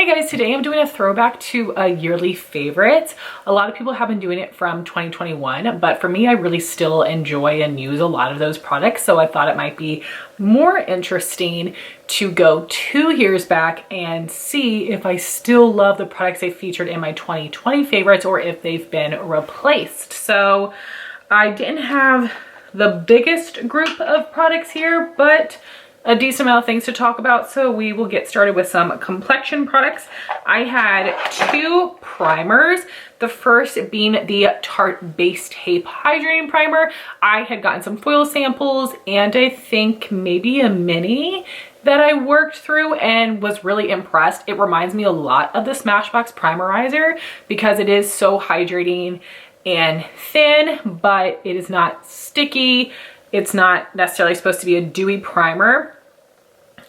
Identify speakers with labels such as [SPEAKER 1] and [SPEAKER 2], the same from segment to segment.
[SPEAKER 1] Hey guys, today I'm doing a throwback to a yearly favorite. A lot of people have been doing it from 2021, but for me, I really still enjoy and use a lot of those products. So I thought it might be more interesting to go 2 years back and see if I still love the products I featured in my 2020 favorites or if they've been replaced. So I didn't have the biggest group of products here, but a decent amount of things to talk about, so we will get started with some complexion products. I had 2 primers, the first being the Tarte Base Tape Hydrating Primer. I had gotten some foil samples and I think maybe a mini that I worked through and was really impressed. It reminds me a lot of the Smashbox Primerizer because it is so hydrating and thin, but it is not sticky. It's not necessarily supposed to be a dewy primer.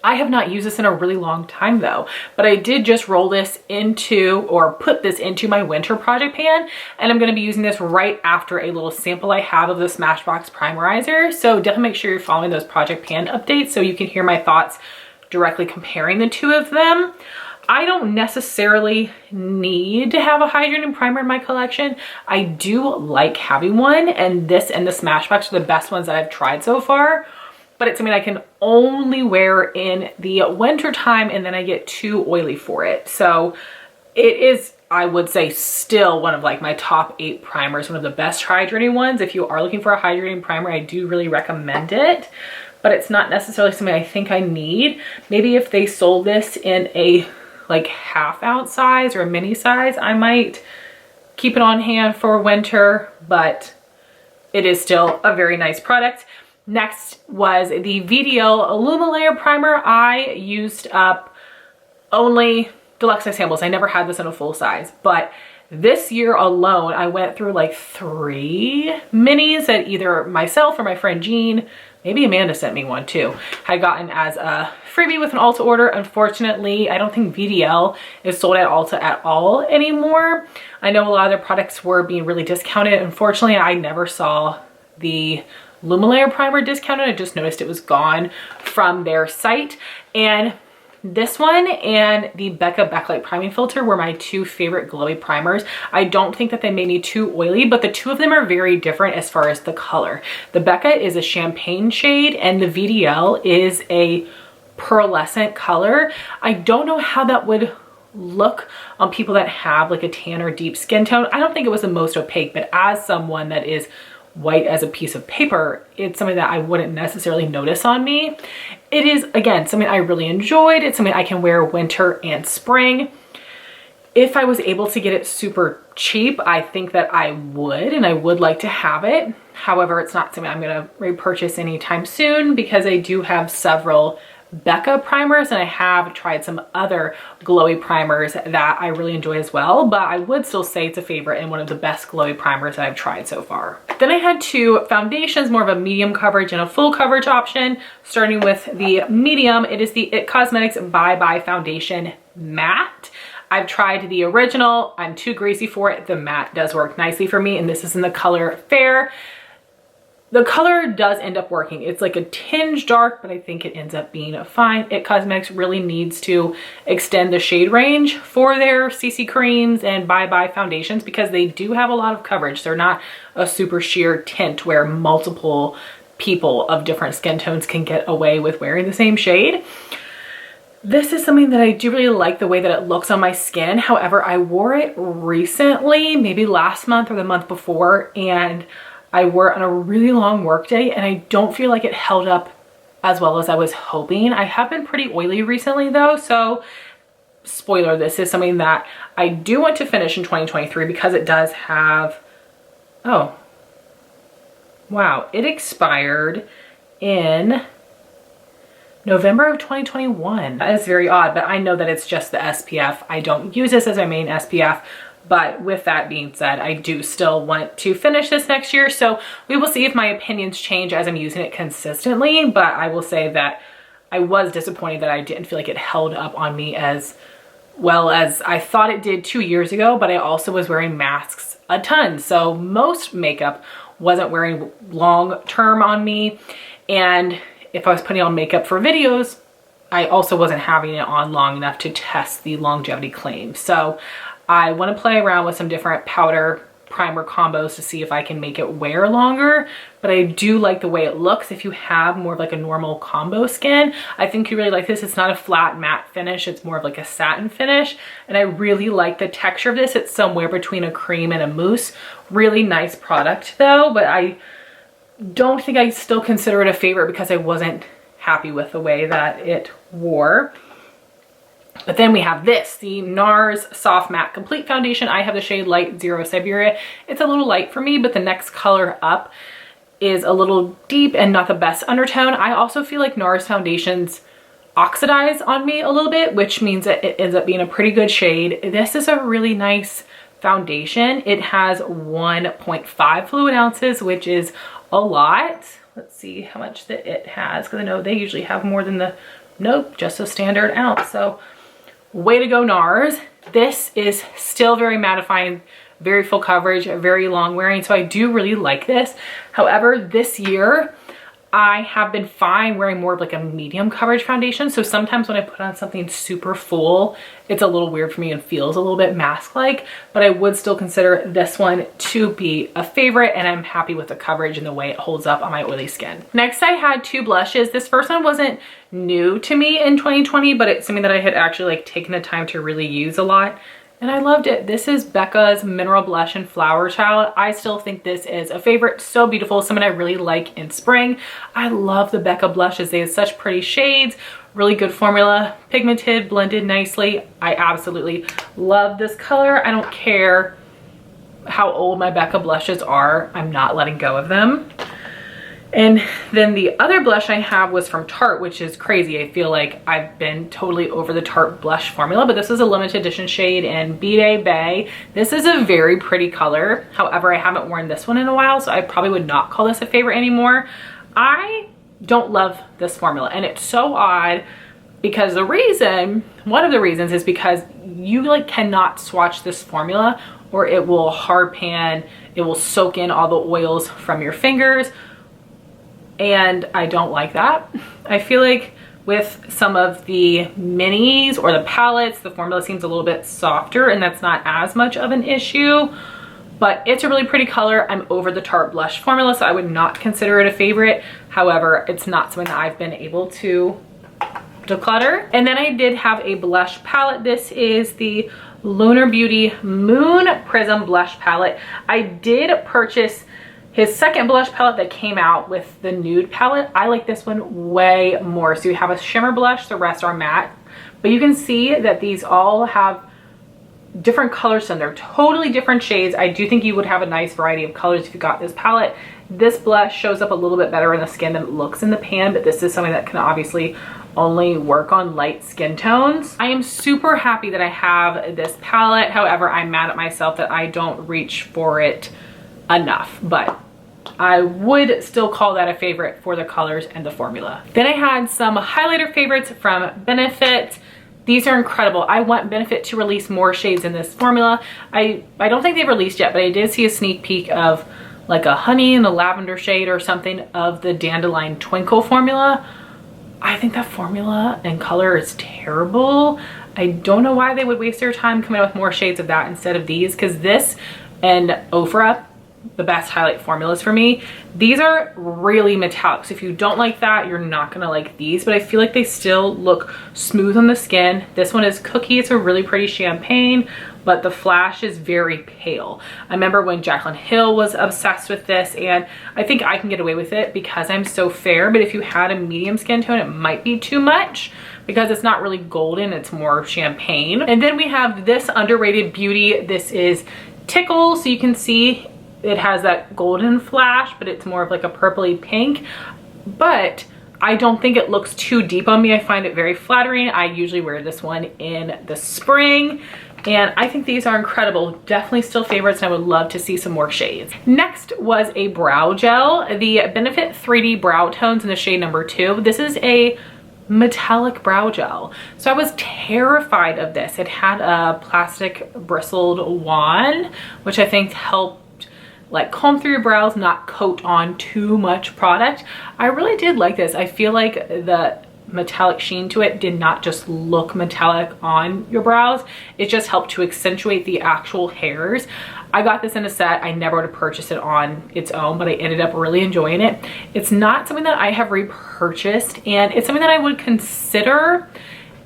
[SPEAKER 1] I have not used this in a really long time though, but I did just roll this into, or put this into my winter project pan, and I'm gonna be using this right after a little sample I have of the Smashbox Primerizer. So definitely make sure you're following those project pan updates so you can hear my thoughts directly comparing the 2 of them. I don't necessarily need to have a hydrating primer in my collection. I do like having one, and this and the Smashbox are the best ones that I've tried so far, but it's something I can only wear in the winter time and then I get too oily for it. So it is, I would say, still one of like my top 8 primers, one of the best hydrating ones. If you are looking for a hydrating primer, I do really recommend it, but it's not necessarily something I think I need. Maybe if they sold this in a like ½ size or a mini size, I might keep it on hand for winter, but it is still a very nice product. Next was the VDL Lumi Layer Primer. I used up only deluxe size samples. I never had this in a full size, but this year alone, I went through like 3 minis that either myself or my friend Jean, maybe Amanda sent me one too, had gotten as a freebie with an Ulta order. Unfortunately, I don't think VDL is sold at Ulta at all anymore. I know a lot of their products were being really discounted. Unfortunately, I never saw the Lumi Layer Primer discounted. I just noticed it was gone from their site. And this one and the Becca Backlight Priming Filter were my 2 favorite glowy primers. I don't think that they made me too oily, but the 2 of them are very different as far as the color. The Becca is a champagne shade and the VDL is a pearlescent color. I don't know how that would look on people that have like a tan or deep skin tone. I don't think it was the most opaque, but as someone that is white as a piece of paper, it's something that I wouldn't necessarily notice on me. It is, again, something I really enjoyed. It's something I can wear winter and spring. If I was able to get it super cheap, I think that I would, and I would like to have it. However, it's not something I'm gonna repurchase anytime soon because I do have several Becca primers and I have tried some other glowy primers that I really enjoy as well, but I would still say it's a favorite and one of the best glowy primers that I've tried so far. Then I had 2 foundations, more of a medium coverage and a full coverage option. Starting with the medium, it is the IT Cosmetics Bye Bye Foundation Matte. I've tried the original, I'm too greasy for it. The matte does work nicely for me, and this is in the color Fair. The color does end up working. It's like a tinge dark, but I think it ends up being fine. IT Cosmetics really needs to extend the shade range for their CC creams and Bye Bye foundations because they do have a lot of coverage. They're not a super sheer tint where multiple people of different skin tones can get away with wearing the same shade. This is something that I do really like the way that it looks on my skin. However, I wore it recently, maybe last month or the month before, and I wore it on a really long work day and I don't feel like it held up as well as I was hoping. I have been pretty oily recently though, so spoiler, this is something that I do want to finish in 2023 because it does have, oh, wow, it expired in November of 2021. That is very odd, but I know that it's just the SPF. I don't use this as my main SPF. But with that being said, I do still want to finish this next year. So we will see if my opinions change as I'm using it consistently. But I will say that I was disappointed that I didn't feel like it held up on me as well as I thought it did 2 years ago. But I also was wearing masks a ton. So most makeup wasn't wearing long term on me. And if I was putting on makeup for videos, I also wasn't having it on long enough to test the longevity claim. So I want to play around with some different powder primer combos to see if I can make it wear longer, but I do like the way it looks. If you have more of like a normal combo skin, I think you really like this. It's not a flat matte finish, it's more of like a satin finish, and I really like the texture of this. It's somewhere between a cream and a mousse. Really nice product though, but I don't think I still consider it a favorite because I wasn't happy with the way that it wore. But then we have this, the NARS Soft Matte Complete Foundation. I have the shade Light 0 Siberia. It's a little light for me, but the next color up is a little deep and not the best undertone. I also feel like NARS foundations oxidize on me a little bit, which means that it ends up being a pretty good shade. This is a really nice foundation. It has 1.5 fluid ounces, which is a lot. Let's see how much that it has, because I know they usually have more than the, nope, just a standard ounce. So way to go, NARS. This is still very mattifying, very full coverage, very long wearing. So I do really like this. However, this year I have been fine wearing more of like a medium coverage foundation. So sometimes when I put on something super full, it's a little weird for me and feels a little bit mask-like, but I would still consider this one to be a favorite, and I'm happy with the coverage and the way it holds up on my oily skin. Next, I had two blushes. This first one wasn't new to me in 2020, but it's something that I had actually like taken the time to really use a lot, and I loved it. This is Becca's Mineral Blush in Flowerchild. I still think this is a favorite. So beautiful, someone I really like in spring. I love the Becca blushes. They have such pretty shades, really good formula, pigmented, blended nicely. I absolutely love this color. I don't care how old my Becca blushes are, I'm not letting go of them. And then the other blush I have was from Tarte, which is crazy. I feel like I've been totally over the Tarte blush formula, but this is a limited edition shade in Bide Bay. This is a very pretty color. However, I haven't worn this one in a while, so I probably would not call this a favorite anymore. I don't love this formula, and it's so odd because one of the reasons is because you like cannot swatch this formula or it will hard pan, it will soak in all the oils from your fingers. And I don't like that. I feel like with some of the minis or the palettes, the formula seems a little bit softer, and that's not as much of an issue, but it's a really pretty color. I'm over the Tarte blush formula, so I would not consider it a favorite. However, it's not something that I've been able to declutter. And then I did have a blush palette. This is the Lunar Beauty Moon Prism Blush Palette. I did purchase his second blush palette that came out with the Nude palette. I like this one way more. So you have a shimmer blush, the rest are matte. But you can see that these all have different colors in them. They're totally different shades. I do think you would have a nice variety of colors if you got this palette. This blush shows up a little bit better in the skin than it looks in the pan, but this is something that can obviously only work on light skin tones. I am super happy that I have this palette. However, I'm mad at myself that I don't reach for it enough, but I would still call that a favorite for the colors and the formula. Then I had some highlighter favorites from Benefit. These are incredible. I want Benefit to release more shades in this formula. I don't think they've released yet, but I did see a sneak peek of like a honey and a lavender shade or something of the Dandelion Twinkle formula. I think that formula and color is terrible. I don't know why they would waste their time coming up with more shades of that instead of these, because this and Ofra, the best highlight formulas for me. These are really metallic, so if you don't like that, you're not gonna like these, but I feel like they still look smooth on the skin. This one is Cookie. It's a really pretty champagne, but the flash is very pale. I remember when Jaclyn Hill was obsessed with this, and I think I can get away with it because I'm so fair, but if you had a medium skin tone, it might be too much because it's not really golden, it's more champagne. And then we have this underrated beauty. This is Tickle, so you can see it has that golden flash, but it's more of like a purpley pink. But I don't think it looks too deep on me. I find it very flattering. I usually wear this one in the spring, and I think these are incredible. Definitely still favorites, and I would love to see some more shades. Next was a brow gel, the Benefit 3D Brow Tones in the shade number 2. This is a metallic brow gel, so I was terrified of this. It had a plastic bristled wand, which I think helped like comb through your brows, not coat on too much product. I really did like this. I feel like the metallic sheen to it did not just look metallic on your brows. It just helped to accentuate the actual hairs. I got this in a set. I never would have purchased it on its own, but I ended up really enjoying it. It's not something that I have repurchased, and it's something that I would consider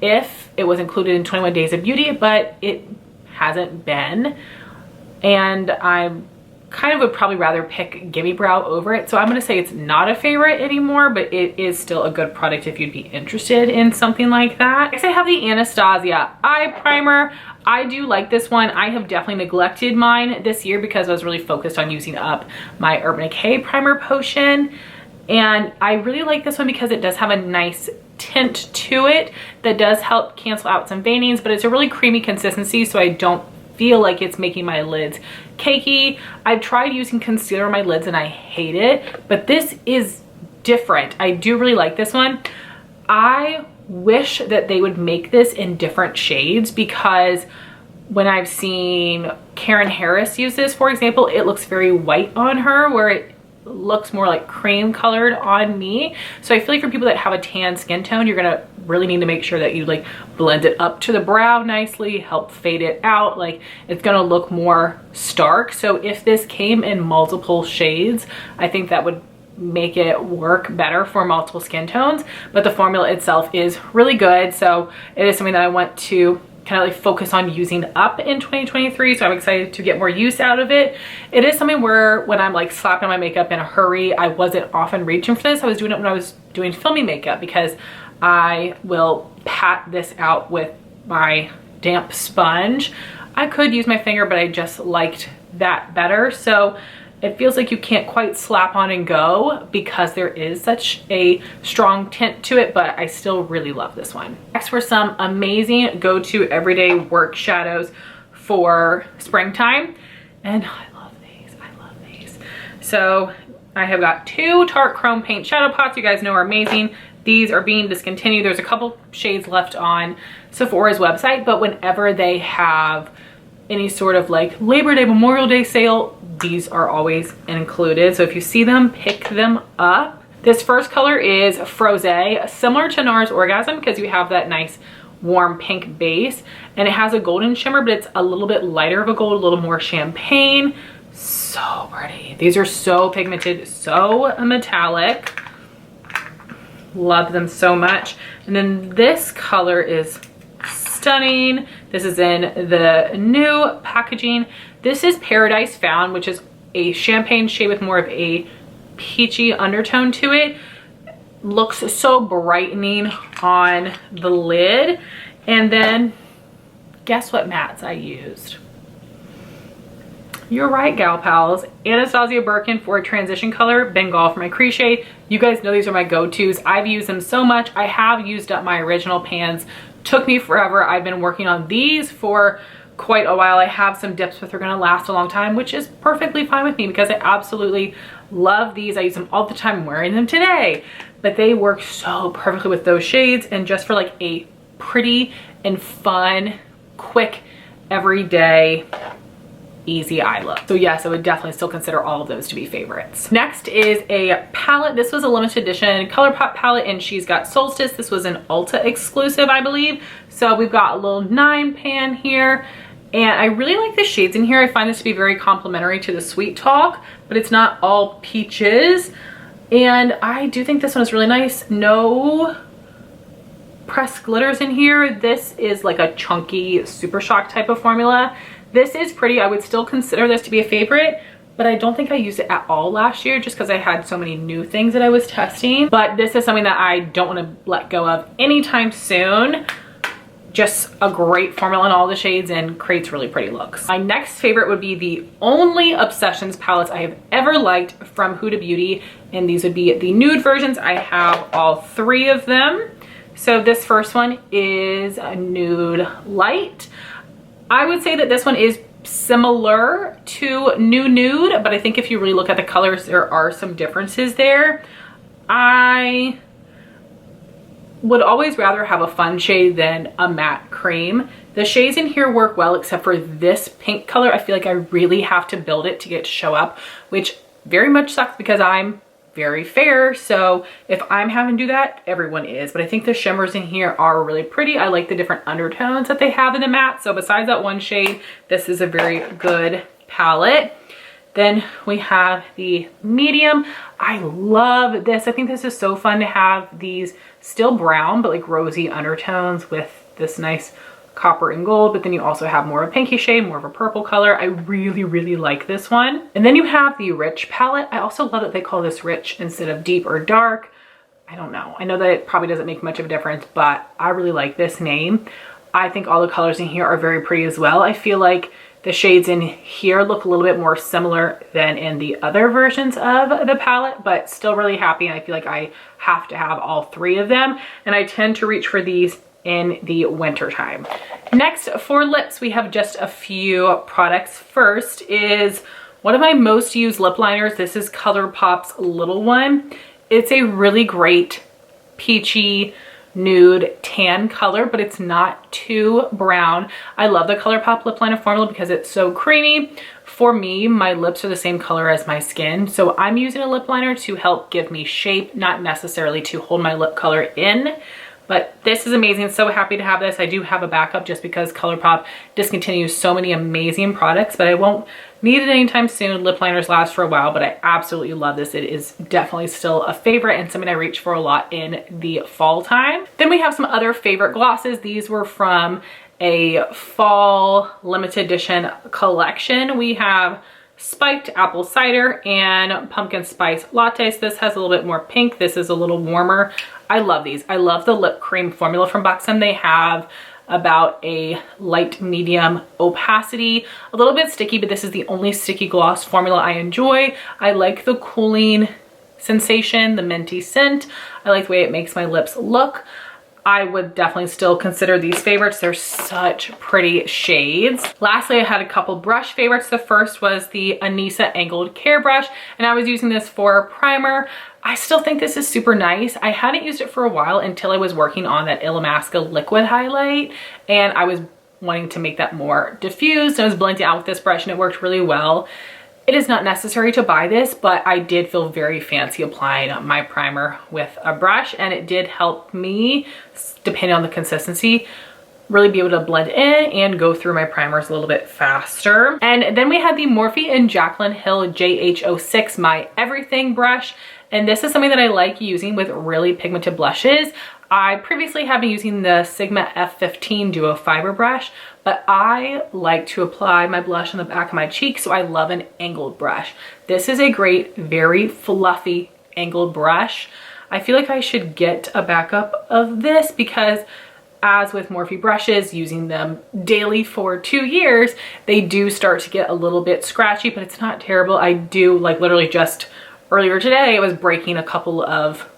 [SPEAKER 1] if it was included in 21 Days of Beauty, but it hasn't been. And I'm kind of would probably rather pick Gimme Brow over it. So I'm going to say it's not a favorite anymore, but it is still a good product if you'd be interested in something like that. Next I have the Anastasia Eye Primer. I do like this one. I have definitely neglected mine this year because I was really focused on using up my Urban Decay primer potion. And I really like this one because it does have a nice tint to it that does help cancel out some veinings, but it's a really creamy consistency, so I don't feel like it's making my lids cakey. I've tried using concealer on my lids and I hate it, but this is different. I do really like this one. I wish that they would make this in different shades, because when I've seen Karen Harris use this, for example, it looks very white on her, where it looks more like cream colored on me. So I feel like for people that have a tan skin tone, you're gonna really need to make sure that you like blend it up to the brow nicely, help fade it out. Like, it's gonna look more stark. So if this came in multiple shades, I think that would make it work better for multiple skin tones. But the formula itself is really good, so it is something that I want to kind of like focus on using up in 2023, so I'm excited to get more use out of it. It is something where when I'm like slapping my makeup in a hurry, I wasn't often reaching for this. I was doing it when I was doing filming makeup, because I will pat this out with my damp sponge. I could use my finger, but I just liked that better. So it feels like you can't quite slap on and go because there is such a strong tint to it, but I still really love this one. Next were some amazing go-to everyday work shadows for springtime. And I love these, I love these. So I have got two Tarte Chrome Paint Shadow Pots, you guys know are amazing. These are being discontinued. There's a couple shades left on Sephora's website, but whenever they have any sort of like Labor Day, Memorial Day sale, these are always included. So if you see them, pick them up. This first color is Frose, similar to NARS Orgasm, because you have that nice warm pink base, and it has a golden shimmer, but it's a little bit lighter of a gold, a little more champagne. So pretty. These are so pigmented, so metallic. Love them so much. And then this color is stunning. This is in the new packaging. This is Paradise Found, which is a champagne shade with more of a peachy undertone to it. Looks so brightening on the lid. And then guess what mattes I used? You're right, gal pals. Anastasia Birkin for a transition color, Bengal for my crease shade. You guys know these are my go-tos. I've used them so much. I have used up my original pans. Took me forever. I've been working on these for quite a while. I have some dips, but they're gonna last a long time, which is perfectly fine with me because I absolutely love these. I use them all the time. I'm wearing them today, but they work so perfectly with those shades, and just for like a pretty and fun, quick, everyday, easy eye look. So yes, I would definitely still consider all of those to be favorites. Next is a palette. This was a limited edition ColourPop palette, and she's got Solstice. This was an Ulta exclusive, I believe. So we've got a little 9 pan here, and I really like the shades in here. I find this to be very complimentary to the Sweet Talk, but it's not all peaches. And I do think this one is really nice. No pressed glitters in here. This is like a chunky Super Shock type of formula. This is pretty. I would still consider this to be a favorite, but I don't think I used it at all last year just because I had so many new things that I was testing. But this is something that I don't want to let go of anytime soon. Just a great formula in all the shades and creates really pretty looks. My next favorite would be the only Obsessions palettes I have ever liked from Huda Beauty, and these would be the nude versions. I have all 3 of them. So this first one is a Nude Light. I would say that this one is similar to Nude, but I think if you really look at the colors, there are some differences there. I would always rather have a fun shade than a matte cream. The shades in here work well, except for this pink color. I feel like I really have to build it to get to show up, which very much sucks because I'm very fair. So if I'm having to do that, everyone is. But I think the shimmers in here are really pretty. I like the different undertones that they have in the matte. So besides that one shade, this is a very good palette. Then we have the medium. I love this. I think this is so fun to have these still brown, but like rosy undertones with this nice copper and gold, but then you also have more of a pinky shade, more of a purple color. I really, really like this one. And then you have the rich palette. I also love that they call this rich instead of deep or dark. I don't know. I know that it probably doesn't make much of a difference, but I really like this name. I think all the colors in here are very pretty as well. I feel like the shades in here look a little bit more similar than in the other versions of the palette, but still really happy. And I feel like I have to have all three of them. And I tend to reach for these in the winter time. Next, for lips, we have just a few products. First is one of my most used lip liners. This is ColourPop's little one. It's a really great peachy nude tan color, but it's not too brown. I love the ColourPop lip liner formula because it's so creamy. For me, my lips are the same color as my skin, so I'm using a lip liner to help give me shape, not necessarily to hold my lip color in. But this is amazing. So happy to have this. I do have a backup just because ColourPop discontinues so many amazing products, but I won't need it anytime soon. Lip liners last for a while, but I absolutely love this. It is definitely still a favorite and something I reach for a lot in the fall time. Then we have some other favorite glosses. These were from a fall limited edition collection. We have spiked apple cider and pumpkin spice lattes. This has a little bit more pink. This is a little warmer. I love these. I love the lip cream formula from Buxom. They have about a light medium opacity, a little bit sticky, but this is the only sticky gloss formula I enjoy. I like the cooling sensation, the minty scent. I like the way it makes my lips look. I would definitely still consider these favorites. They're such pretty shades. Lastly, I had a couple brush favorites. The first was the Anisa Angled Care Brush, and I was using this for primer. I still think this is super nice. I hadn't used it for a while until I was working on that Illamasqua liquid highlight, and I was wanting to make that more diffused. I was blending out with this brush and it worked really well. It is not necessary to buy this, but I did feel very fancy applying my primer with a brush, and it did help me, depending on the consistency, really be able to blend in and go through my primers a little bit faster. And then we had the Morphe and Jaclyn Hill JH06 My Everything brush. And this is something that I like using with really pigmented blushes. I previously have been using the Sigma F15 Duo Fiber brush, but I like to apply my blush on the back of my cheek, so I love an angled brush. This is a great, very fluffy angled brush. I feel like I should get a backup of this because, as with Morphe brushes, using them daily for 2 years, they do start to get a little bit scratchy, but it's not terrible. I do, like literally just earlier today, I was breaking a couple of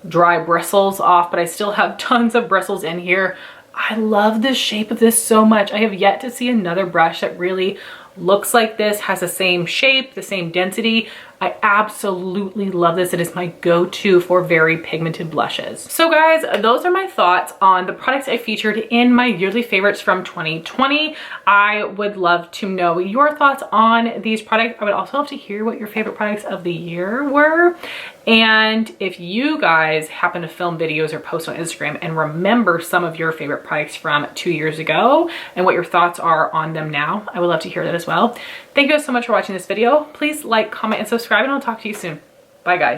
[SPEAKER 1] dry bristles off, but I still have tons of bristles in here. I love the shape of this so much. I have yet to see another brush that really looks like this, has the same shape, the same density. I absolutely love this. It is my go-to for very pigmented blushes. So guys, those are my thoughts on the products I featured in my yearly favorites from 2020. I would love to know your thoughts on these products. I would also love to hear what your favorite products of the year were. And if you guys happen to film videos or post on Instagram and remember some of your favorite products from 2 years ago and what your thoughts are on them now, I would love to hear that as well. Thank you guys so much for watching this video. Please like, comment, and subscribe, and I'll talk to you soon. Bye guys.